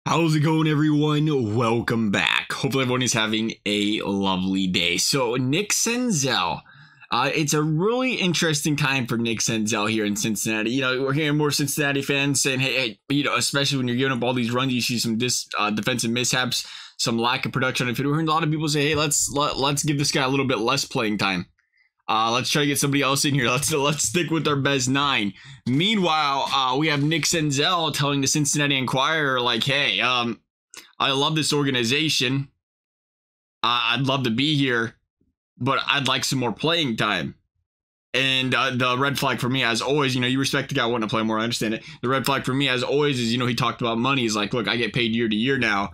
How's it going, everyone? Welcome back. Hopefully everyone is having a lovely day. So Nick Senzel, it's a really interesting time for Nick Senzel here in Cincinnati. You know, we're hearing more Cincinnati fans saying, hey, you know, especially when you're giving up all these runs, you see some defensive mishaps, some lack of production on the field. We're hearing a lot of people say, hey, let's give this guy a little bit less playing time. Let's try to get somebody else in here. Let's stick with our best 9. Meanwhile, we have Nick Senzel telling the Cincinnati Enquirer, like, hey, I love this organization. I'd love to be here, but I'd like some more playing time. And the red flag for me, as always, you know, you respect the guy wanting to play more. I understand it. The red flag for me, as always, is, you know, he talked about money. He's like, look, I get paid year to year now,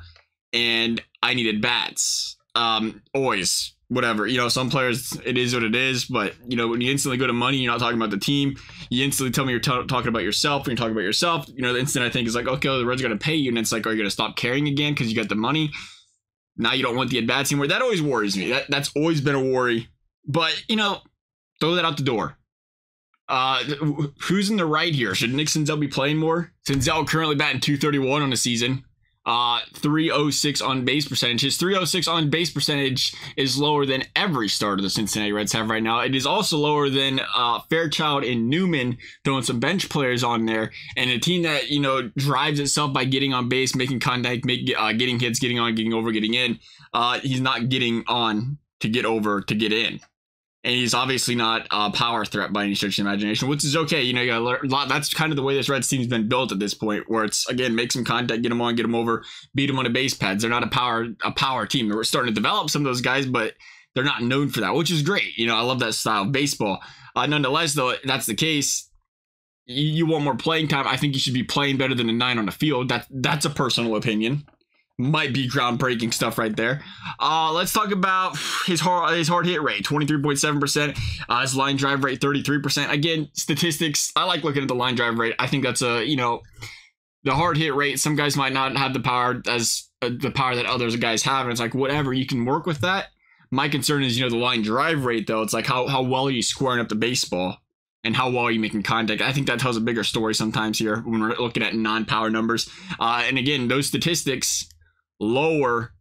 and I needed bats. Always. Whatever, you know, some players, it is what it is, but, you know, when you instantly go to money, you're not talking about the team. You instantly tell me you're talking about yourself. When you're talking about yourself, you know, the instant I think is like, okay, well, the Reds are going to pay you, and it's like, are you going to stop caring again because you got the money? Now you don't want the at-bats anymore. That always worries me. That's always been a worry. But, you know, throw that out the door. Who's in the right here? Should Nick Senzel be playing more? Senzel currently batting .231 on the season. 306 on base percentage. His 306 on base percentage is lower than every starter the Cincinnati Reds have right now. It is also lower than Fairchild and Newman, throwing some bench players on there. And a team that, you know, drives itself by getting on base, making contact, getting hits, getting on, getting over, getting in. He's not getting on to get over to get in. And he's obviously not a power threat by any stretch of the imagination, which is okay. You know, you gotta learn. That's kind of the way this Reds team's been built at this point, where it's, again, make some contact, get them on, get them over, beat them on the base pads. They're not a power team. We're starting to develop some of those guys, but they're not known for that, which is great. You know, I love that style of baseball. Nonetheless, though, that's the case. You want more playing time. I think you should be playing better than a 9 on the field. That's a personal opinion. Might be groundbreaking stuff right there. Let's talk about his hard hit rate, 23.7%. His line drive rate, 33%. Again, statistics. I like looking at the line drive rate. I think that's you know, the hard hit rate. Some guys might not have the power as the power that others guys have, and it's like, whatever, you can work with that. My concern is, you know, the line drive rate, though. It's like how well are you squaring up the baseball, and how well are you making contact? I think that tells a bigger story sometimes here when we're looking at non-power numbers. And again, those statistics lower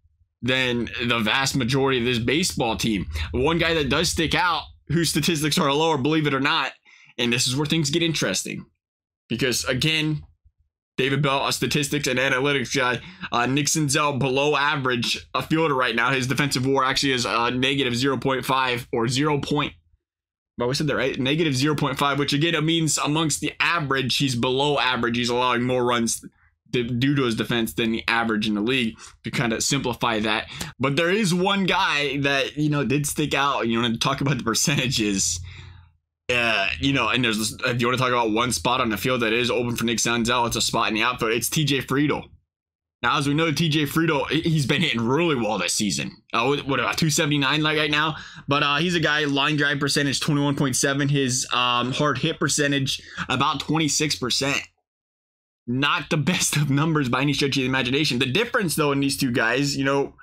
than the vast majority of this baseball team. One guy that does stick out, whose statistics are lower, believe it or not, and this is where things get interesting, because again, David Bell, a statistics and analytics guy, Nick Senzel, below average a fielder right now. His defensive WAR actually is negative 0.5 or 0. But we said that right, negative 0.5, which again, it means amongst the average, he's below average. He's allowing more runs due to his defense than the average in the league, to kind of simplify that. But there is one guy that, you know, did stick out. You know, to talk about the percentages, you know, and there's, if you want to talk about one spot on the field that is open for Nick Senzel, it's a spot in the outfield. It's TJ Friedl. Now, as we know, TJ Friedl, he's been hitting really well this season. What about 279 like right now? But he's a guy, line drive percentage 21.7, his hard hit percentage about 26%. Not the best of numbers by any stretch of the imagination. The difference, though, in these two guys, you know,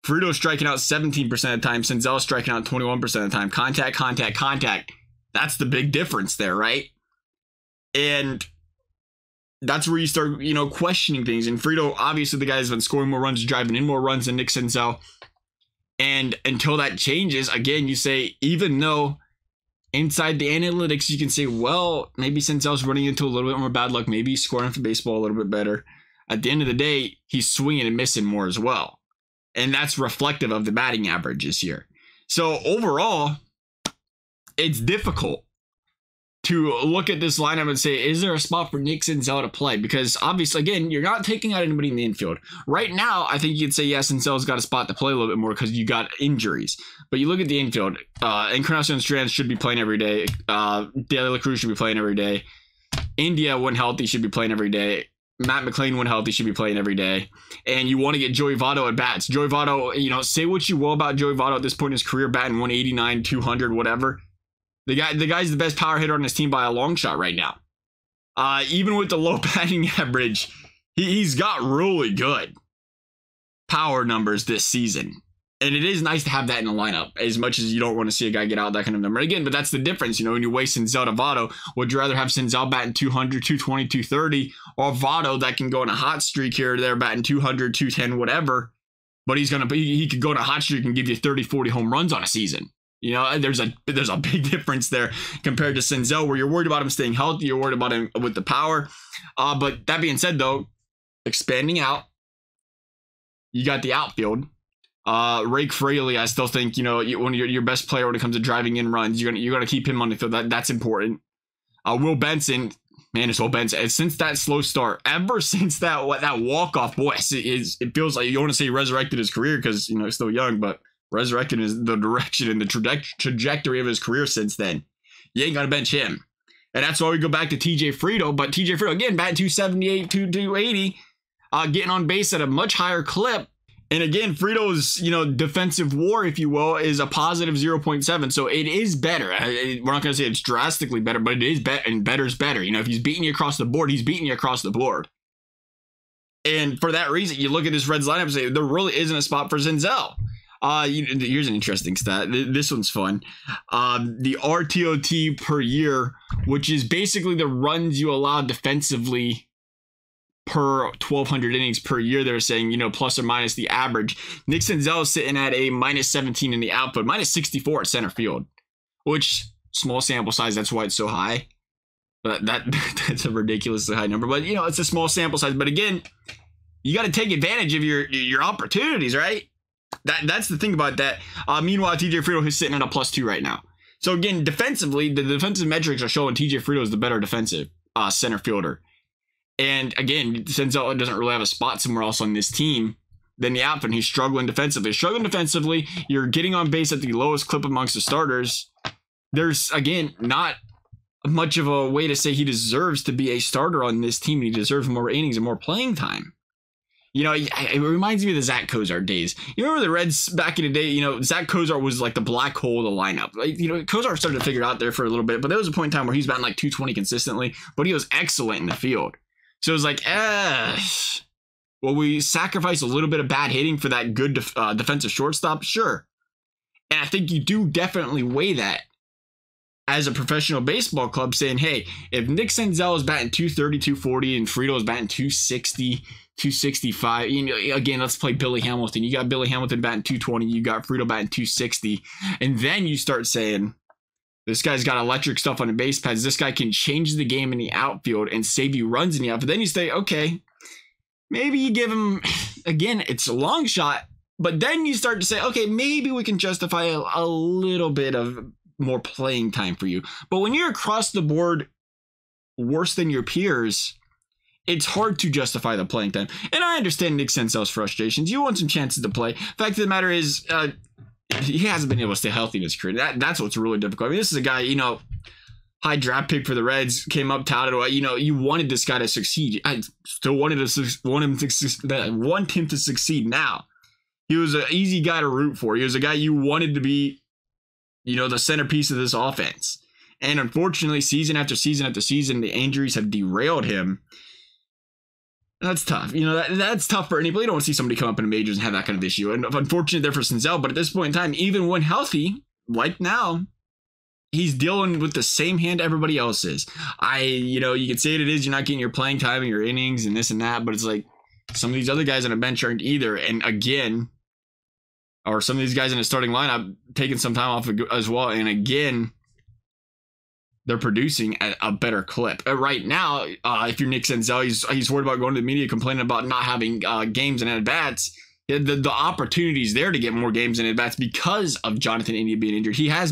Friedl's striking out 17% of the time, Senzel's striking out 21% of the time. Contact, contact, contact. That's the big difference there, right? And that's where you start, you know, questioning things. And Friedl, obviously, the guy has been scoring more runs, driving in more runs than Nick Senzel. And until that changes, again, you say, even though inside the analytics, you can say, well, maybe Senzel's running into a little bit more bad luck. Maybe he's scoring for baseball a little bit better. At the end of the day, he's swinging and missing more as well. And that's reflective of the batting averages here. So overall, it's difficult to look at this lineup and say, is there a spot for Nick Senzel to play? Because obviously, again, you're not taking out anybody in the infield. Right now, I think you could say, yes, Senzel's got a spot to play a little bit more because you got injuries. But you look at the infield, Encarnacion Strand should be playing every day. De La Cruz should be playing every day. India, when healthy, should be playing every day. Matt McLean, when healthy, should be playing every day. And you want to get Joey Votto at bats. Joey Votto, you know, say what you will about Joey Votto at this point in his career, batting 189, 200, whatever. The guy's the best power hitter on his team by a long shot right now. Even with the low batting average, he's got really good power numbers this season. And it is nice to have that in the lineup, as much as you don't want to see a guy get out that kind of number. Again, but that's the difference. You know, when you weigh Senzel to Votto, would you rather have Senzel batting 200, 220, 230, or Votto that can go on a hot streak here or there batting 200, 210, whatever, but he could go on a hot streak and give you 30, 40 home runs on a season. You know, there's a big difference there compared to Senzel, where you're worried about him staying healthy, you're worried about him with the power. But that being said, though, expanding out, you got the outfield. Rake Fraley, I still think, you know, one of your best player when it comes to driving in runs. You're gonna keep him on the field. That's important. Will Benson, man, it's Will Benson. Since that slow start, ever since that walk-off, boy, it feels like you want to say he resurrected his career because, you know, he's still young, but resurrected the direction and the trajectory of his career since then. You ain't gonna bench him. And that's why we go back to TJ Friedl. But TJ Friedl, again, batting 278, 280, getting on base at a much higher clip. And again, Frito's, you know, defensive WAR, if you will, is a positive 0.7. So it is better. We're not going to say it's drastically better, but it is better, and better's better. You know, if he's beating you across the board, he's beating you across the board. And for that reason, you look at this Reds lineup and say there really isn't a spot for Senzel. Here's an interesting stat. This one's fun. The RTOT per year, which is basically the runs you allow defensively per 1,200 innings per year. They're saying, you know, plus or minus the average. Nick Senzel is sitting at a minus 17 in the output, minus 64 at center field, which small sample size. That's why it's so high. But that's a ridiculously high number. But, you know, it's a small sample size. But again, you got to take advantage of your opportunities, right? That's the thing about that. Meanwhile, TJ Friedl is sitting at a +2 right now. So again, defensively, the defensive metrics are showing TJ Friedl is the better defensive center fielder. And again, Senzel doesn't really have a spot somewhere else on this team than the outfield. He's struggling defensively. You're getting on base at the lowest clip amongst the starters. There's, again, not much of a way to say he deserves to be a starter on this team. He deserves more innings and more playing time. You know, it reminds me of the Zach Kozar days. You remember the Reds back in the day? You know, Zach Kozar was like the black hole of the lineup. Like, you know, Kozar started to figure it out there for a little bit, but there was a point in time where he's batting like 220 consistently, but he was excellent in the field. So it was like, will we sacrifice a little bit of bad hitting for that good defensive shortstop? Sure. And I think you do definitely weigh that as a professional baseball club, saying, hey, if Nick Senzel is batting 230, 240, and Friedl is batting 260, 265, you know, again, let's play Billy Hamilton. You got Billy Hamilton batting 220, you got Friedl batting 260, and then you start saying, this guy's got electric stuff on the base pads. This guy can change the game in the outfield and save you runs in the outfield. Then you say, okay, maybe you give him, again, it's a long shot, but then you start to say, okay, maybe we can justify a little bit of more playing time for you. But when you're across the board worse than your peers, it's hard to justify the playing time. And I understand Nick Senzel's frustrations. You want some chances to play. Fact of the matter is, he hasn't been able to stay healthy in his career. That's what's really difficult. I mean, this is a guy, you know, high draft pick for the Reds, came up touted. You know, you wanted this guy to succeed. I still want him to succeed now. He was an easy guy to root for. He was a guy you wanted to be, you know, the centerpiece of this offense. And unfortunately, season after season after season, the injuries have derailed him. That's tough. You know, that's tough for anybody. You don't want to see somebody come up in the majors and have that kind of issue. And unfortunately there for Senzel, but at this point in time, even when healthy, like now, he's dealing with the same hand everybody else is. You know, you could say it is, you're not getting your playing time and your innings and this and that, but it's like some of these other guys on a bench aren't either. And again, or some of these guys in a starting lineup taking some time off as well. And again, they're producing at a better clip. Right now, if you're Nick Senzel, he's worried about going to the media complaining about not having games and at-bats. The opportunity's there to get more games and at-bats because of Jonathan India being injured. He has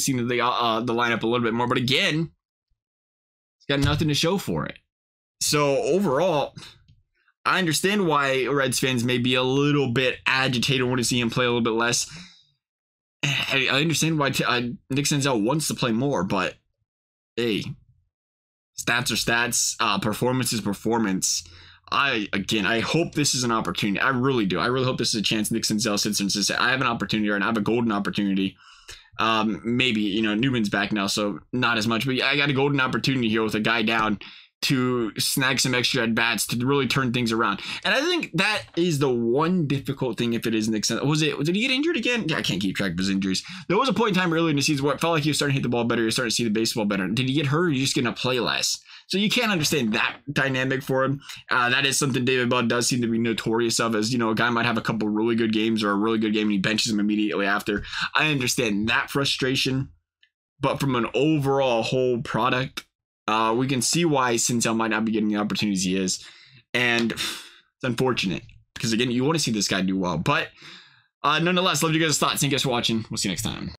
seen the lineup a little bit more, but again, he's got nothing to show for it. So overall, I understand why Reds fans may be a little bit agitated, want to see him play a little bit less. I understand why Nick Senzel wants to play more, but hey, stats are stats, performance is performance. I hope this is an opportunity. I really do. I really hope this is a chance Nick Senzel sits and says, I have an opportunity, and I have a golden opportunity. Maybe, you know, Newman's back now, so not as much, but I got a golden opportunity here with a guy down to snag some extra at bats to really turn things around. And I think that is the one difficult thing if it is Nick Senzel. Did he get injured again? Yeah, I can't keep track of his injuries. There was a point in time earlier in the season where it felt like he was starting to hit the ball better. He was starting to see the baseball better. Did he get hurt or are you just going to play less? So you can't understand that dynamic for him. That is something David Budd does seem to be notorious of, as, you know, a guy might have a couple really good games or a really good game and he benches him immediately after. I understand that frustration, but from an overall whole product, we can see why Senzel might not be getting the opportunities he is. And it's unfortunate because, again, you want to see this guy do well. But nonetheless, love you guys' thoughts. Thank you guys for watching. We'll see you next time.